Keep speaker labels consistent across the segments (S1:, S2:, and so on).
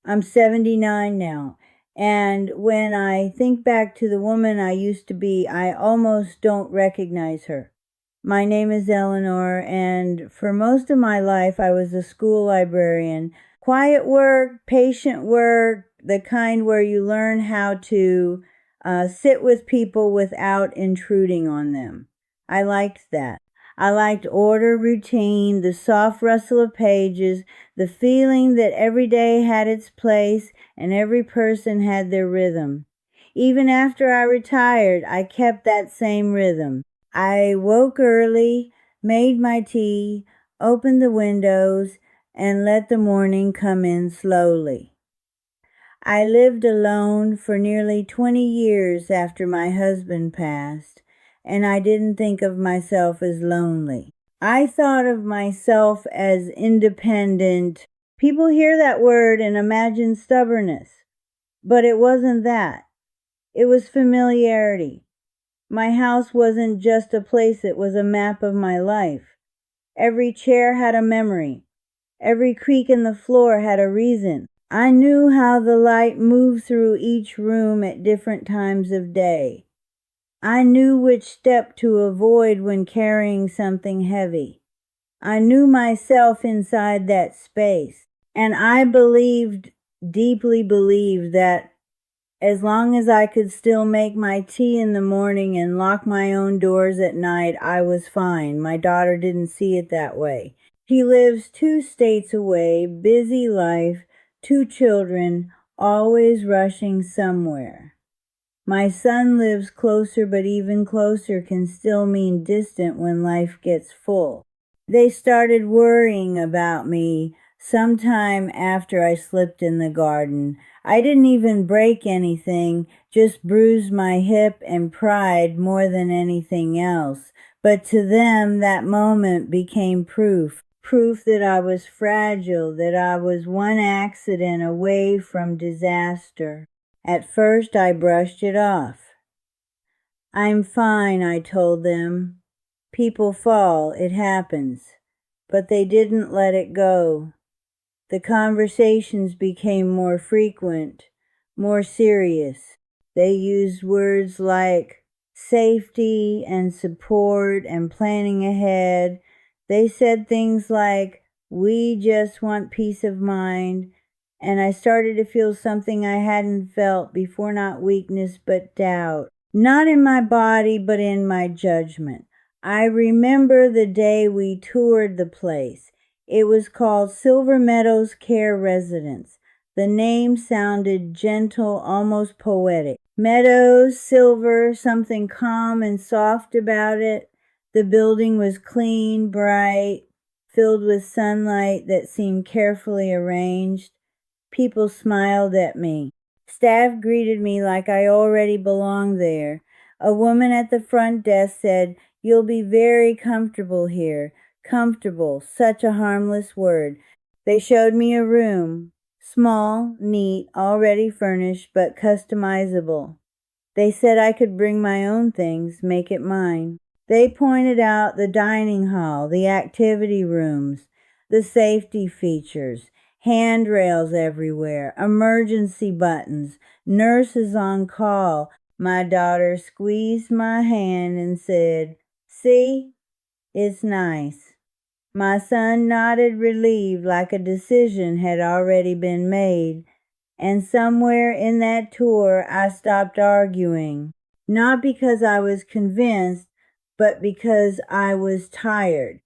S1: I'm 79 now. And when I think back to the woman I used to be, I almost don't recognize her. My name is Eleanor, and for most of my life, I was a school librarian. Quiet work, patient work, the kind where you learn how to sit with people without intruding on them. I liked that. I liked order, routine, the soft rustle of pages, the feeling that every day had its place and every person had their rhythm. Even after I retired, I kept that same rhythm. I woke early, made my tea, opened the windows, and let the morning come in slowly. I lived alone for nearly 20 years after my husband passed, and I didn't think of myself as lonely. I thought of myself as independent. People hear that word and imagine stubbornness, but it wasn't that. It was familiarity. My house wasn't just a place, it was a map of my life. Every chair had a memory. Every creak in the floor had a reason. I knew how the light moved through each room at different times of day. I knew which step to avoid when carrying something heavy. I knew myself inside that space. And I deeply believed that as long as I could still make my tea in the morning and lock my own doors at night, I was fine. My daughter didn't see it that way. She lives 2 states away, busy life, 2 children, always rushing somewhere. My son lives closer, but even closer can still mean distant when life gets full. They started worrying about me sometime after I slipped in the garden. I didn't even break anything, just bruised my hip and pride more than anything else. But to them, that moment became proof that I was fragile, that I was one accident away from disaster. At first, I brushed it off. I'm fine, I told them. People fall, it happens. But they didn't let it go. The conversations became more frequent, more serious. They used words like safety and support and planning ahead. They said things like, we just want peace of mind. And I started to feel something I hadn't felt before, not weakness, but doubt. Not in my body, but in my judgment. I remember the day we toured the place. It was called Silver Meadows Care Residence. The name sounded gentle, almost poetic. Meadows, silver, something calm and soft about it. The building was clean, bright, filled with sunlight that seemed carefully arranged. People smiled at me. Staff greeted me like I already belonged there. A woman at the front desk said, "You'll be very comfortable here." Comfortable, such a harmless word. They showed me a room. Small, neat, already furnished, but customizable. They said I could bring my own things, make it mine. They pointed out the dining hall, the activity rooms, the safety features, handrails everywhere, emergency buttons, nurses on call. My daughter squeezed my hand and said, "See, it's nice." My son nodded, relieved, like a decision had already been made. And somewhere in that tour, I stopped arguing. Not because I was convinced, but because I was tired.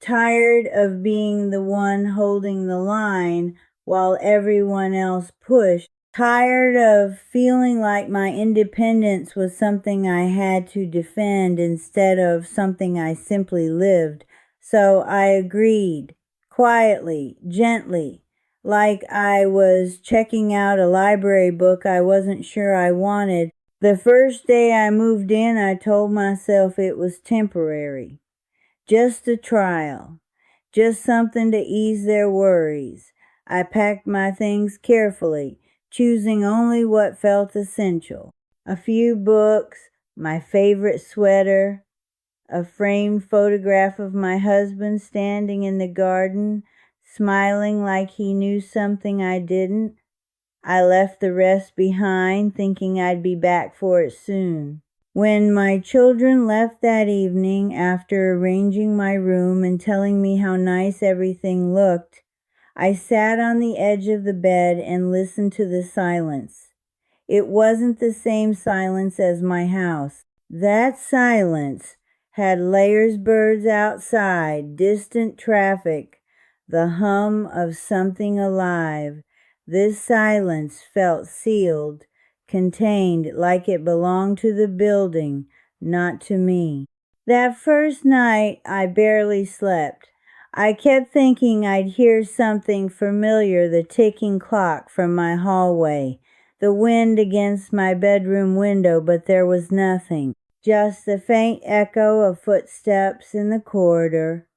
S1: Tired of being the one holding the line while everyone else pushed. Tired of feeling like my independence was something I had to defend instead of something I simply lived. So I agreed, quietly, gently, like I was checking out a library book I wasn't sure I wanted. The first day I moved in, I told myself it was temporary. Just a trial. Just something to ease their worries. I packed my things carefully, choosing only what felt essential. A few books, my favorite sweater, a framed photograph of my husband standing in the garden, smiling like he knew something I didn't. I left the rest behind, thinking I'd be back for it soon. When my children left that evening, after arranging my room and telling me how nice everything looked, I sat on the edge of the bed and listened to the silence. It wasn't the same silence as my house. That silence had layers, birds outside, distant traffic, the hum of something alive. This silence felt sealed, contained, like it belonged to the building, not to me. That first night, I barely slept. I kept thinking I'd hear something familiar, the ticking clock from my hallway, the wind against my bedroom window, but there was nothing, just the faint echo of footsteps in the corridor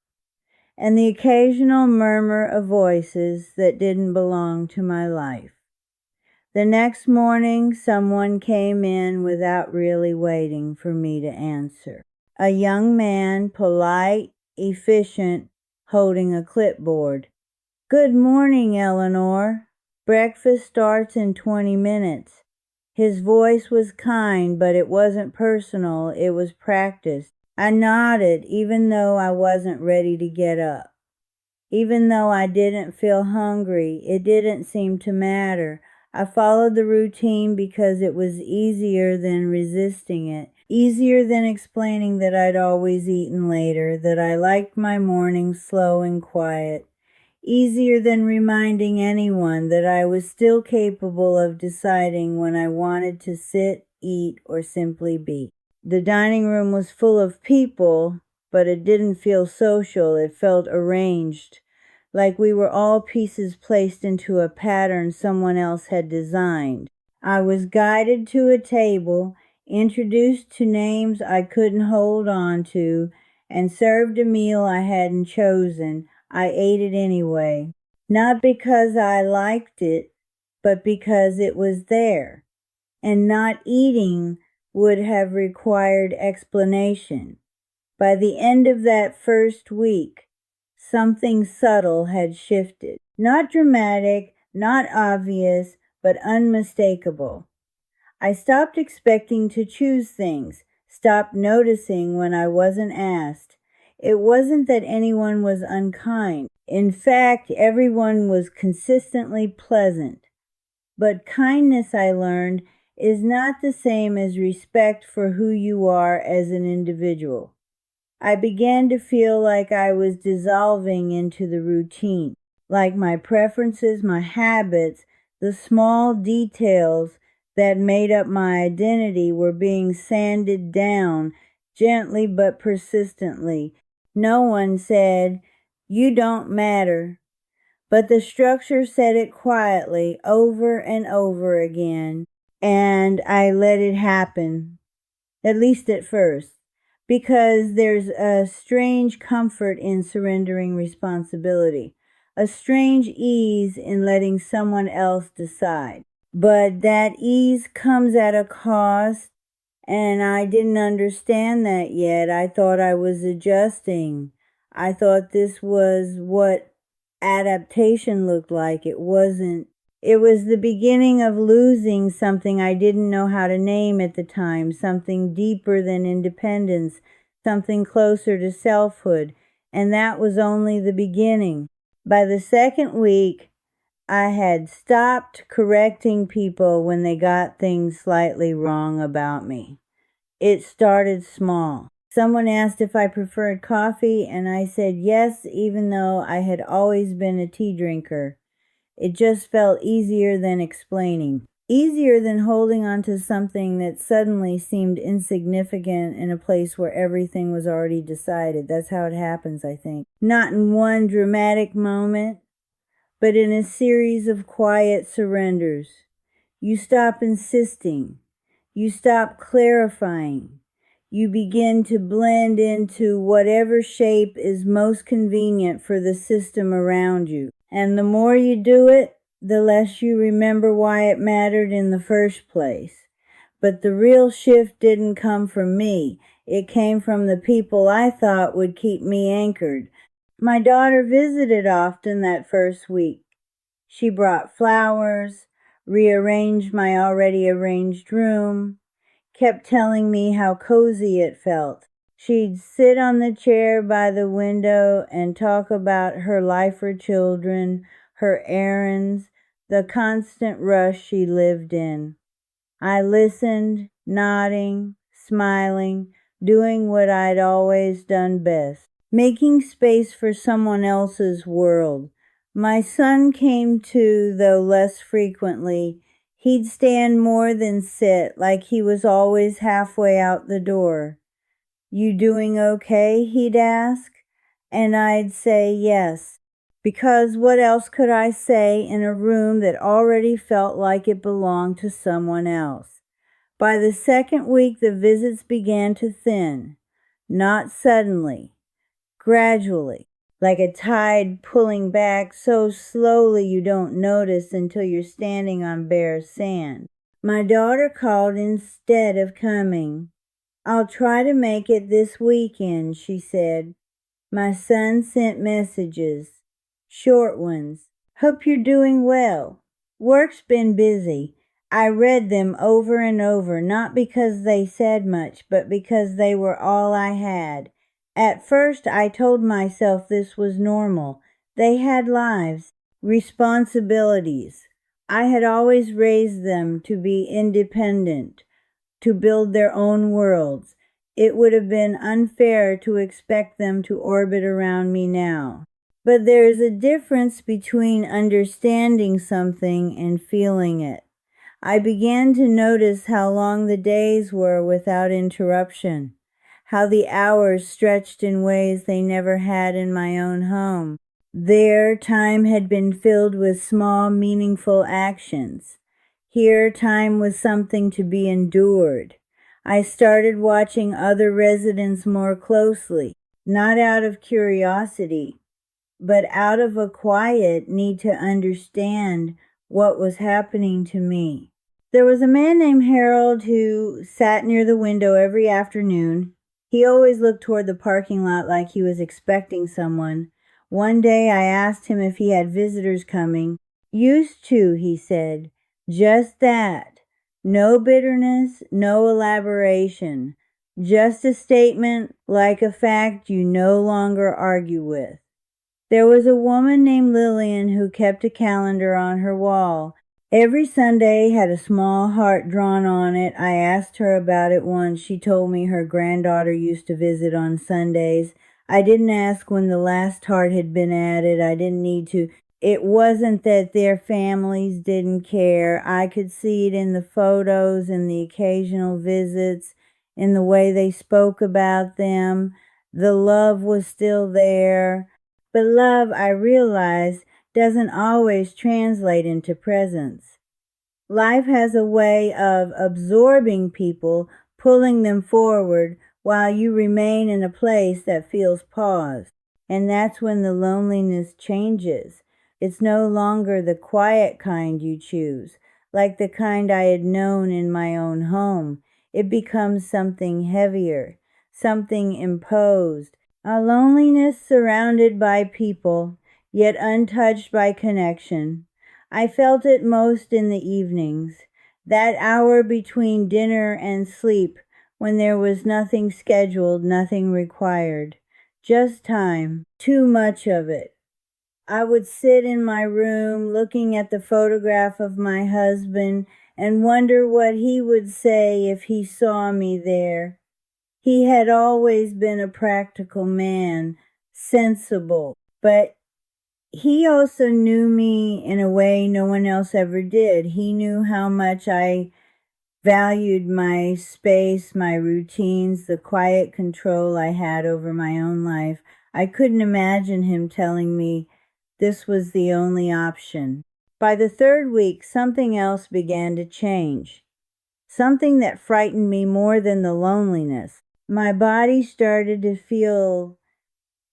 S1: and the occasional murmur of voices that didn't belong to my life. The next morning, someone came in without really waiting for me to answer. A young man, polite, efficient, holding a clipboard. "Good morning, Eleanor. Breakfast starts in 20 minutes. His voice was kind, but it wasn't personal, it was practiced. I nodded, even though I wasn't ready to get up. Even though I didn't feel hungry, it didn't seem to matter. I followed the routine because it was easier than resisting it, easier than explaining that I'd always eaten later, that I liked my mornings slow and quiet, easier than reminding anyone that I was still capable of deciding when I wanted to sit, eat, or simply be. The dining room was full of people, but it didn't feel social. It felt arranged, like we were all pieces placed into a pattern someone else had designed. I was guided to a table, introduced to names I couldn't hold on to, and served a meal I hadn't chosen. I ate it anyway, not because I liked it, but because it was there. And not eating would have required explanation. By the end of that first week, something subtle had shifted. Not dramatic, not obvious, but unmistakable. I stopped expecting to choose things, stopped noticing when I wasn't asked. It wasn't that anyone was unkind. In fact, everyone was consistently pleasant. But kindness, I learned, is not the same as respect for who you are as an individual. I began to feel like I was dissolving into the routine, like my preferences, my habits, the small details that made up my identity were being sanded down gently but persistently. No one said, "You don't matter," but the structure said it quietly over and over again, and I let it happen, at least at first, because there's a strange comfort in surrendering responsibility, a strange ease in letting someone else decide. But that ease comes at a cost, and I didn't understand that yet. I thought I was adjusting. I thought this was what adaptation looked like. It wasn't. It was the beginning of losing something I didn't know how to name at the time, something deeper than independence, something closer to selfhood, and that was only the beginning. By the second week, I had stopped correcting people when they got things slightly wrong about me. It started small. Someone asked if I preferred coffee, and I said yes, even though I had always been a tea drinker. It just felt easier than explaining. Easier than holding on to something that suddenly seemed insignificant in a place where everything was already decided. That's how it happens, I think. Not in one dramatic moment, but in a series of quiet surrenders. You stop insisting. You stop clarifying. You begin to blend into whatever shape is most convenient for the system around you. And the more you do it, the less you remember why it mattered in the first place. But the real shift didn't come from me. It came from the people I thought would keep me anchored. My daughter visited often that first week. She brought flowers, rearranged my already arranged room, kept telling me how cozy it felt. She'd sit on the chair by the window and talk about her life or children, her errands, the constant rush she lived in. I listened, nodding, smiling, doing what I'd always done best, making space for someone else's world. My son came too, though less frequently. He'd stand more than sit, like he was always halfway out the door. "You doing okay?" he'd ask, and I'd say yes, because what else could I say in a room that already felt like it belonged to someone else? By the second week, the visits began to thin, not suddenly, gradually, like a tide pulling back so slowly you don't notice until you're standing on bare sand. My daughter called instead of coming. "I'll try to make it this weekend," she said. My son sent messages, short ones. "Hope you're doing well. Work's been busy." I read them over and over, not because they said much, but because they were all I had. At first, I told myself this was normal. They had lives, responsibilities. I had always raised them to be independent, to build their own worlds. It would have been unfair to expect them to orbit around me now. But there is a difference between understanding something and feeling it. I began to notice how long the days were without interruption, how the hours stretched in ways they never had in my own home. There, time had been filled with small, meaningful actions. Here, time was something to be endured. I started watching other residents more closely, not out of curiosity, but out of a quiet need to understand what was happening to me. There was a man named Harold who sat near the window every afternoon. He always looked toward the parking lot like he was expecting someone. One day I asked him if he had visitors coming. "Used to," he said. "Just that. No bitterness, no elaboration. Just a statement like a fact you no longer argue with." There was a woman named Lillian who kept a calendar on her wall. Every Sunday had a small heart drawn on it. I asked her about it once. She told me her granddaughter used to visit on Sundays. I didn't ask when the last heart had been added. I didn't need to. It wasn't that their families didn't care. I could see it in the photos, in the occasional visits, in the way they spoke about them. The love was still there. But love, I realize, doesn't always translate into presence. Life has a way of absorbing people, pulling them forward, while you remain in a place that feels paused. And that's when the loneliness changes. It's no longer the quiet kind you choose, like the kind I had known in my own home. It becomes something heavier, something imposed, a loneliness surrounded by people, yet untouched by connection. I felt it most in the evenings, that hour between dinner and sleep, when there was nothing scheduled, nothing required, just time, too much of it. I would sit in my room looking at the photograph of my husband and wonder what he would say if he saw me there. He had always been a practical man, sensible, but he also knew me in a way no one else ever did. He knew how much I valued my space, my routines, the quiet control I had over my own life. I couldn't imagine him telling me this was the only option. By the third week, something else began to change, something that frightened me more than the loneliness. My body started to feel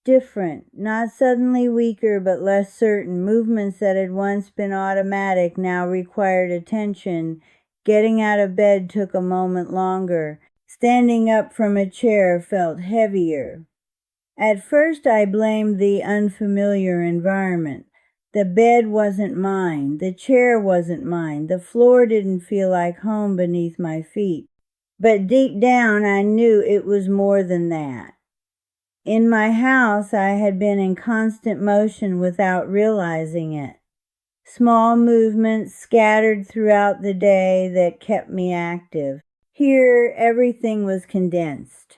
S1: different, not suddenly weaker, but less certain. Movements that had once been automatic now required attention. Getting out of bed took a moment longer. Standing up from a chair felt heavier. At first I blamed the unfamiliar environment. The bed wasn't mine. The chair wasn't mine. The floor didn't feel like home beneath my feet. But deep down, I knew it was more than that. In my house, I had been in constant motion without realizing it. Small movements scattered throughout the day that kept me active. Here, everything was condensed,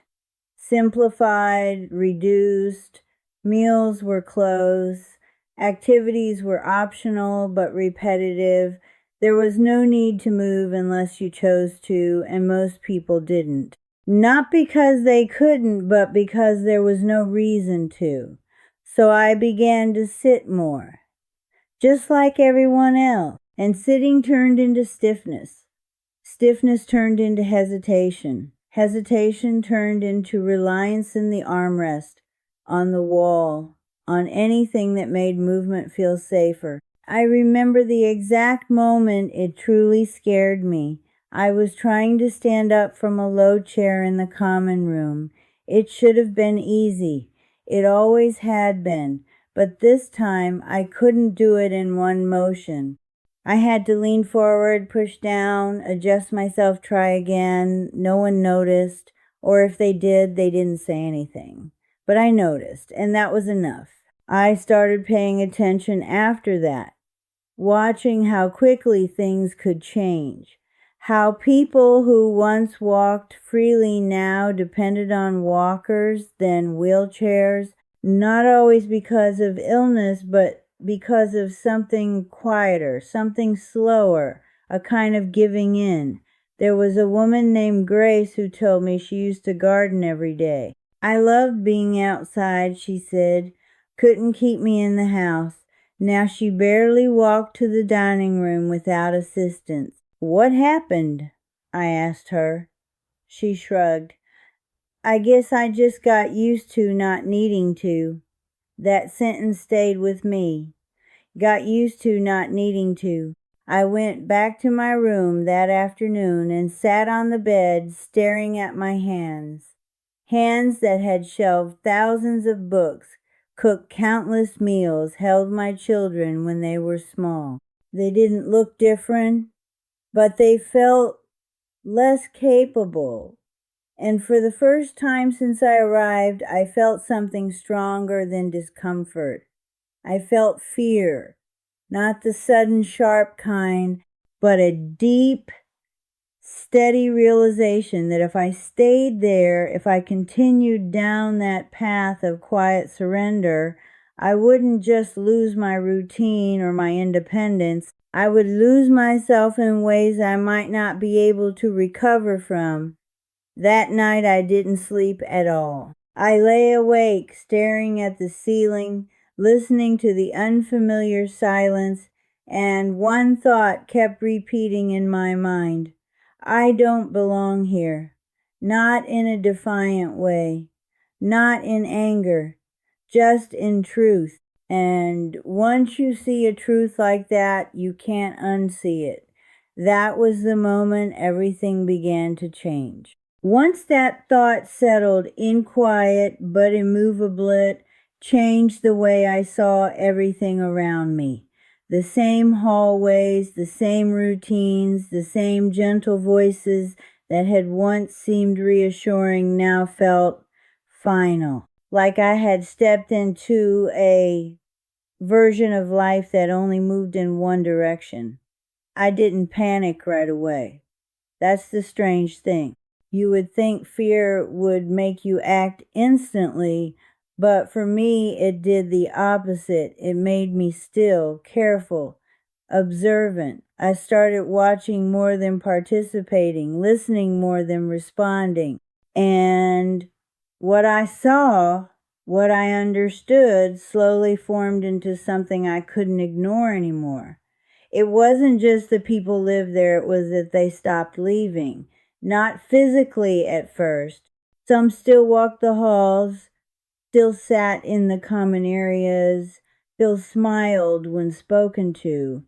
S1: simplified, reduced. Meals were close. Activities were optional but repetitive. There was no need to move unless you chose to, and most people didn't. Not because they couldn't, but because there was no reason to. So I began to sit more, just like everyone else, and sitting turned into stiffness. Stiffness turned into hesitation. Hesitation turned into reliance in the armrest, on the wall, on anything that made movement feel safer. I remember the exact moment it truly scared me. I was trying to stand up from a low chair in the common room. It should have been easy. It always had been. But this time I couldn't do it in one motion. I had to lean forward, push down, adjust myself, try again. No one noticed, or if they did, they didn't say anything. But I noticed, and that was enough. I started paying attention after that, watching how quickly things could change. How people who once walked freely now depended on walkers, then wheelchairs, not always because of illness, but because of something quieter, something slower, a kind of giving in. There was a woman named Grace who told me she used to garden every day. I loved being outside, she said. Couldn't keep me in the house. Now she barely walked to the dining room without assistance. What happened? I asked her. She shrugged. I guess I just got used to not needing to. That sentence stayed with me. Got used to not needing to. I went back to my room that afternoon and sat on the bed staring at my hands. Hands that had shelved thousands of books, cooked countless meals, held my children when they were small. They didn't look different, but they felt less capable. And for the first time since I arrived, I felt something stronger than discomfort. I felt fear, not the sudden sharp kind, but a deep, steady realization that if I stayed there, if I continued down that path of quiet surrender, I wouldn't just lose my routine or my independence. I would lose myself in ways I might not be able to recover from. That night I didn't sleep at all. I lay awake, staring at the ceiling, listening to the unfamiliar silence, and one thought kept repeating in my mind. I don't belong here. Not in a defiant way. Not in anger. Just in truth. And once you see a truth like that, you can't unsee it. That was the moment everything began to change. Once that thought settled in quiet but immovable, it changed the way I saw everything around me. The same hallways, the same routines, the same gentle voices that had once seemed reassuring now felt final. Like I had stepped into a version of life that only moved in one direction. I didn't panic right away. That's the strange thing. You would think fear would make you act instantly, but for me, it did the opposite. It made me still, careful, observant. I started watching more than participating, listening more than responding. And what I saw, what I understood, slowly formed into something I couldn't ignore anymore. It wasn't just the people lived there, it was that they stopped leaving. Not physically at first. Some still walked the halls, still sat in the common areas, still smiled when spoken to.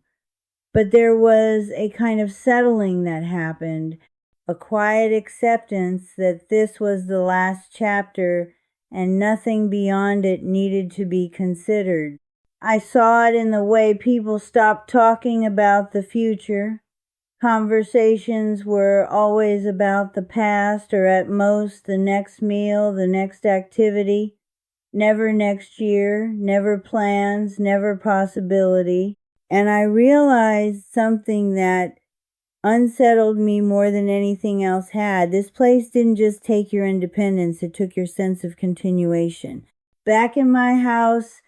S1: But there was a kind of settling that happened, a quiet acceptance that this was the last chapter and nothing beyond it needed to be considered. I saw it in the way people stopped talking about the future. Conversations were always about the past, or at most the next meal, the next activity. Never next year, never plans, never possibility. And I realized something that unsettled me more than anything else had. This place didn't just take your independence, it took your sense of continuation. Back in my house,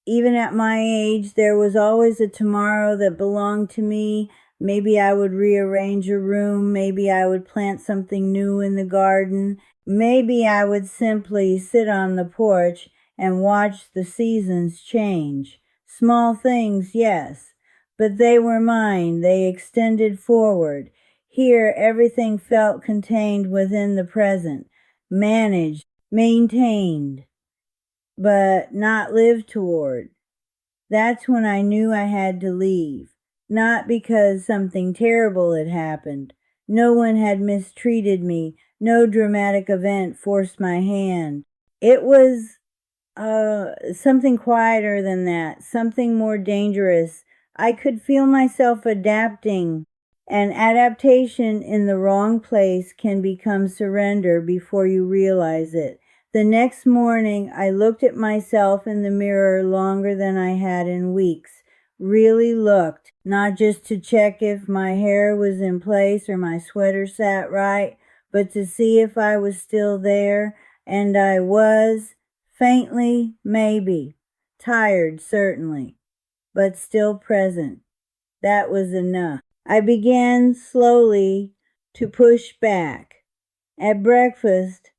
S1: even at my age, there was always a tomorrow that belonged to me. Maybe I would rearrange a room. Maybe I would plant something new in the garden. Maybe I would simply sit on the porch and watch the seasons change. Small things, yes, but they were mine. They extended forward. Here, everything felt contained within the present, managed, maintained, but not lived toward. That's when I knew I had to leave. Not because something terrible had happened. No one had mistreated me. No dramatic event forced my hand. It was something quieter than that, something more dangerous. I could feel myself adapting, and adaptation in the wrong place can become surrender before you realize it. The next morning, I looked at myself in the mirror longer than I had in weeks. Really looked, not just to check if my hair was in place or my sweater sat right, but to see if I was still there, and I was. Faintly, maybe. Tired, certainly. But still present. That was enough. I began slowly to push back. At breakfast,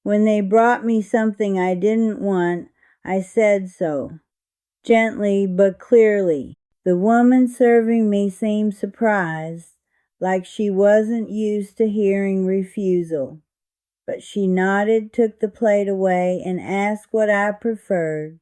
S1: when they brought me something I didn't want, I said so. Gently but clearly. The woman serving me seemed surprised, like she wasn't used to hearing refusal. But she nodded, took the plate away, and asked what I preferred.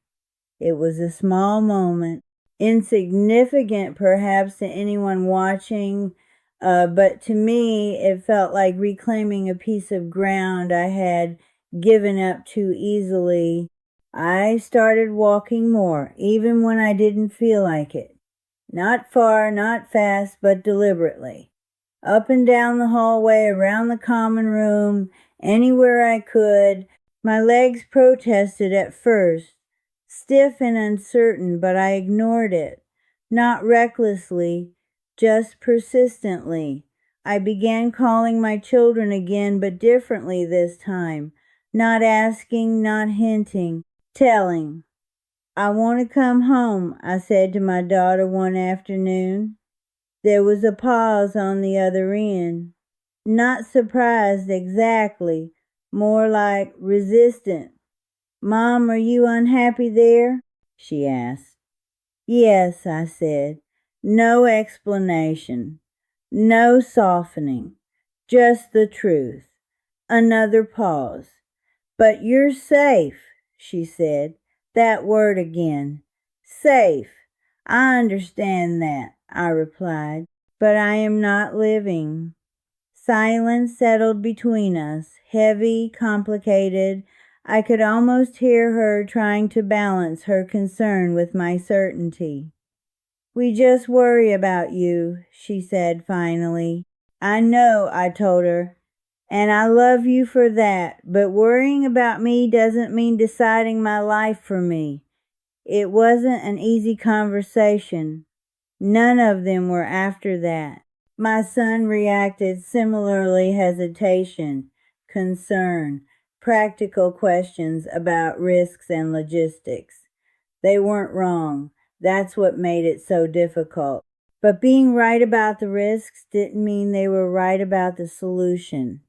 S1: It was a small moment, insignificant perhaps to anyone watching, but to me it felt like reclaiming a piece of ground I had given up too easily. I started walking more, even when I didn't feel like it. Not far, not fast, but deliberately. Up and down the hallway, around the common room, anywhere I could. My legs protested at first, stiff and uncertain, but I ignored it. Not recklessly, just persistently. I began calling my children again, but differently this time. Not asking, not hinting, telling. "I want to come home," I said to my daughter one afternoon. There was a pause on the other end. Not surprised exactly, more like resistant. "Mom, are you unhappy there?" she asked. "Yes," I said. No explanation, no softening, just the truth. Another pause. "But you're safe," she said. That word again. Safe. "I understand that," I replied, "but I am not living." Silence settled between us, heavy, complicated. I could almost hear her trying to balance her concern with my certainty. "We just worry about you," she said finally. "I know," I told her, "and I love you for that, but worrying about me doesn't mean deciding my life for me." It wasn't an easy conversation. None of them were after that. My son reacted similarly, hesitation, concern, practical questions about risks and logistics. They weren't wrong. That's what made it so difficult. But being right about the risks didn't mean they were right about the solution.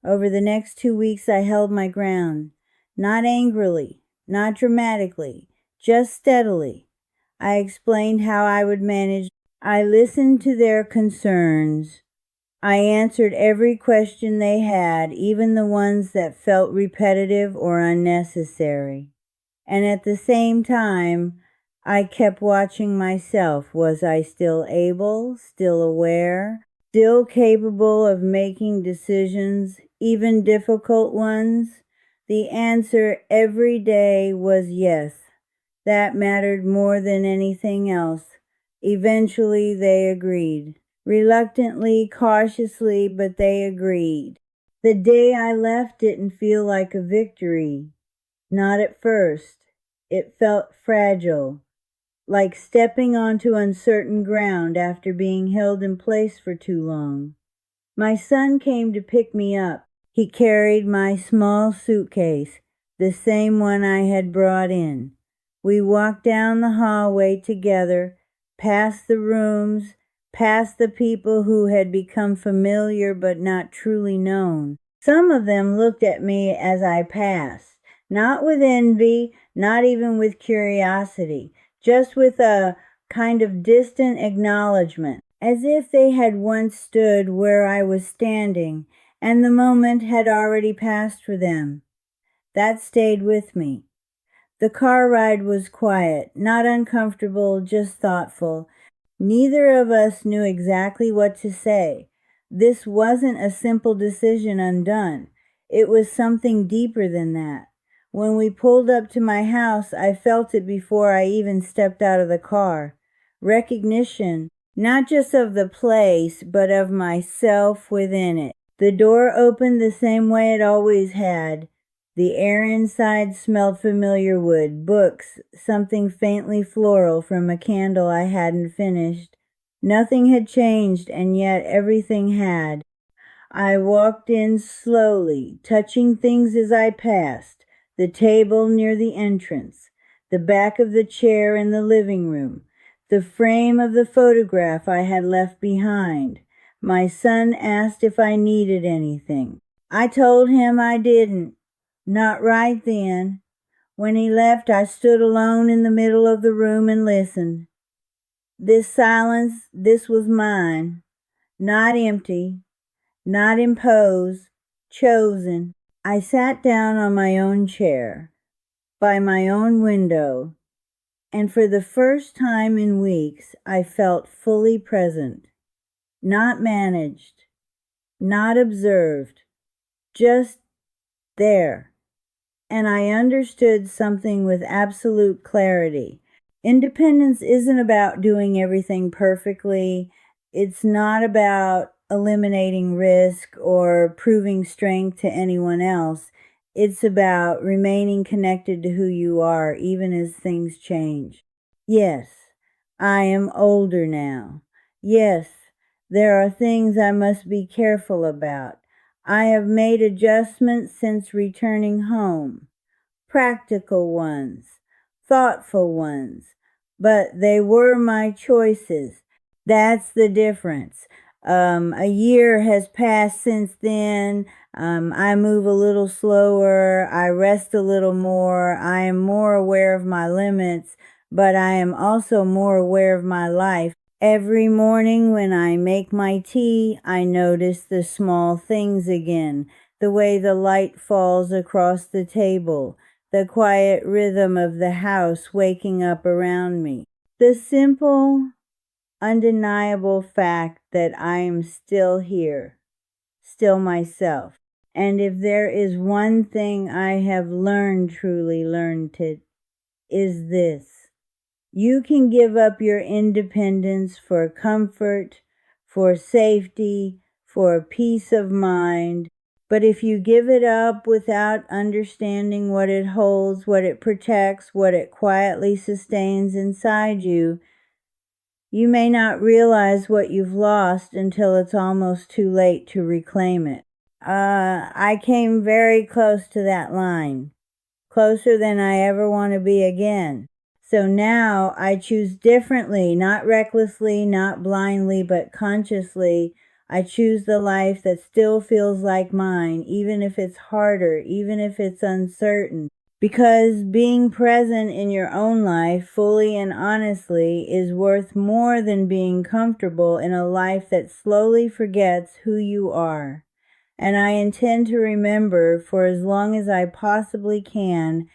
S1: Over the next 2 weeks, I held my ground. Not angrily, not dramatically, just steadily. I explained how I would manage. I listened to their concerns. I answered every question they had, even the ones that felt repetitive or unnecessary. And at the same time, I kept watching myself. Was I still able, still aware, still capable of making decisions, even difficult ones? The answer every day was yes. That mattered more than anything else. Eventually, they agreed. Reluctantly, cautiously, but they agreed. The day I left didn't feel like a victory. Not at first. It felt fragile, like stepping onto uncertain ground after being held in place for too long. My son came to pick me up. He carried my small suitcase, the same one I had brought in. We walked down the hallway together, past the rooms, past the people who had become familiar but not truly known. Some of them looked at me as I passed, not with envy, not even with curiosity, just with a kind of distant acknowledgement, as if they had once stood where I was standing, and the moment had already passed for them. That stayed with me. The car ride was quiet, not uncomfortable, just thoughtful. Neither of us knew exactly what to say. This wasn't a simple decision undone. It was something deeper than that. When we pulled up to my house, I felt it before I even stepped out of the car. Recognition, not just of the place, but of myself within it. The door opened the same way it always had. The air inside smelled familiar wood, books, something faintly floral from a candle I hadn't finished. Nothing had changed, and yet everything had. I walked in slowly, touching things as I passed. The table near the entrance, the back of the chair in the living room, the frame of the photograph I had left behind. My son asked if I needed anything. I told him I didn't. Not right then. When he left, I stood alone in the middle of the room and listened. This silence, this was mine. Not empty, not imposed, chosen. I sat down on my own chair, by my own window, and for the first time in weeks, I felt fully present. Not managed, not observed, just there. And I understood something with absolute clarity. Independence isn't about doing everything perfectly. It's not about eliminating risk or proving strength to anyone else. It's about remaining connected to who you are, even as things change. Yes, I am older now. Yes, there are things I must be careful about. I have made adjustments since returning home. Practical ones, thoughtful ones, but they were my choices. That's the difference. A year has passed since then. I move a little slower. I rest a little more. I am more aware of my limits, but I am also more aware of my life. Every morning when I make my tea, I notice the small things again, the way the light falls across the table, the quiet rhythm of the house waking up around me, the simple, undeniable fact that I am still here, still myself. And if there is one thing I have truly learned, it is this. You can give up your independence for comfort, for safety, for peace of mind. But if you give it up without understanding what it holds, what it protects, what it quietly sustains inside you, you may not realize what you've lost until it's almost too late to reclaim it. I came very close to that line, closer than I ever want to be again. So now I choose differently, not recklessly, not blindly, but consciously. I choose the life that still feels like mine, even if it's harder, even if it's uncertain. Because being present in your own life fully and honestly is worth more than being comfortable in a life that slowly forgets who you are. And I intend to remember for as long as I possibly can